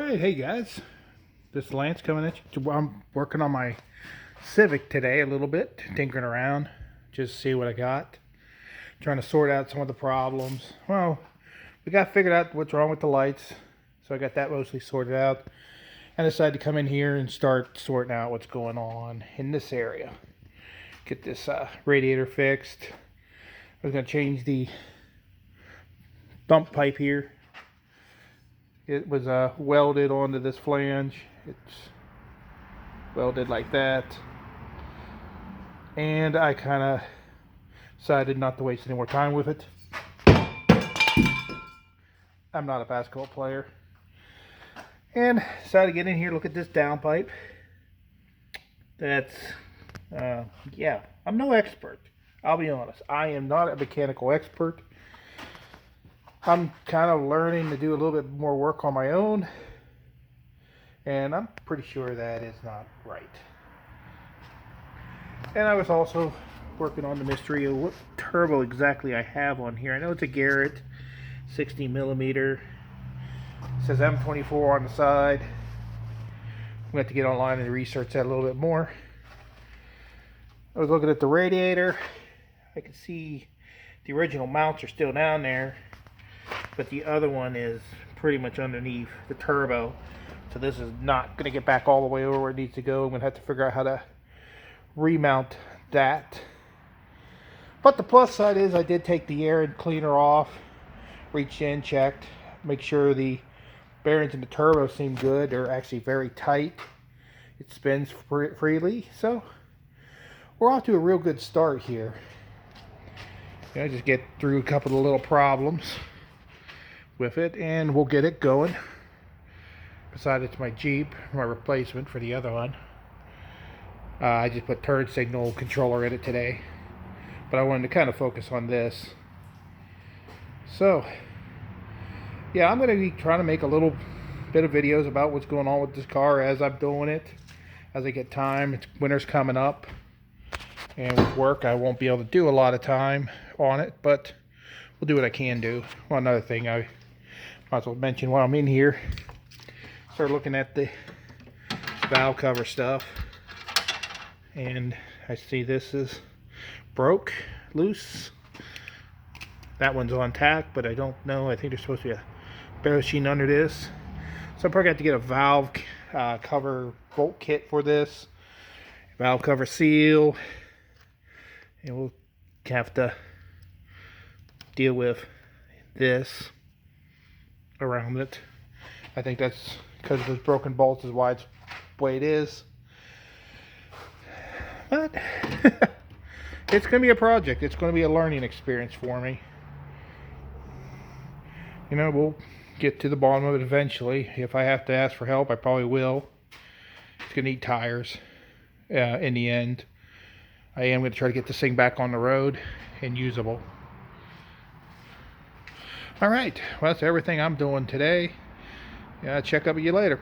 Alright, hey guys, this is Lance coming at you. I'm working on my Civic today a little bit, tinkering around, just to see what I got. Trying to sort out some of the problems. Well, we got figured out what's wrong with the lights, so I got that mostly sorted out. And decided to come in here and start sorting out what's going on in this area. Get this radiator fixed. I was going to change the dump pipe here. It was welded onto this flange. It's welded like that. And I kind of decided not to waste any more time with it. I'm not a basketball player. And decided to get in here, look at this downpipe. That's, yeah, I'm no expert. I'll be honest. I am not a mechanical expert. I'm kind of learning to do a little bit more work on my own, and I'm pretty sure that is not right. And I was also working on the mystery of what turbo exactly I have on here. I know it's a Garrett 60 millimeter. It says M24 on the side. I'm going to have to get online and research that a little bit more. I was looking at the radiator. I can see the original mounts are still down there, but the other one is pretty much underneath the turbo. So this is not going to get back all the way over where it needs to go. I'm going to have to figure out how to remount that. But the plus side is I did take the air and cleaner off, reached in, checked, make sure the bearings in the turbo seem good. They're actually very tight. It spins freely. So we're off to a real good start here. Just get through a couple of little problems with it and we'll get it going. Besides, it's my Jeep, my replacement for the other one. I just put turn signal controller in it today, but I wanted to kind of focus on this. So yeah, I'm going to be trying to make a little bit of videos about what's going on with this car as I'm doing it, as I get time. It's winter's coming up, and with work I won't be able to do a lot of time on it, but we'll do what I can do. Well, another thing I might as well mention while I'm in here, start looking at the valve cover stuff, and I see this is broke, loose. That one's on tack, but I don't know. I think there's supposed to be a barrel sheen under this, so I'm probably going to have to get a valve cover bolt kit for this, valve cover seal, and we'll have to deal with this around it. I think that's because of those broken bolts is why it's the way it is. But it's going to be a project. It's going to be a learning experience for me. You know, we'll get to the bottom of it eventually. If I have to ask for help, I probably will. It's going to need tires in the end. I am going to try to get this thing back on the road and usable. Alright, well, that's everything I'm doing today. Check up with you later.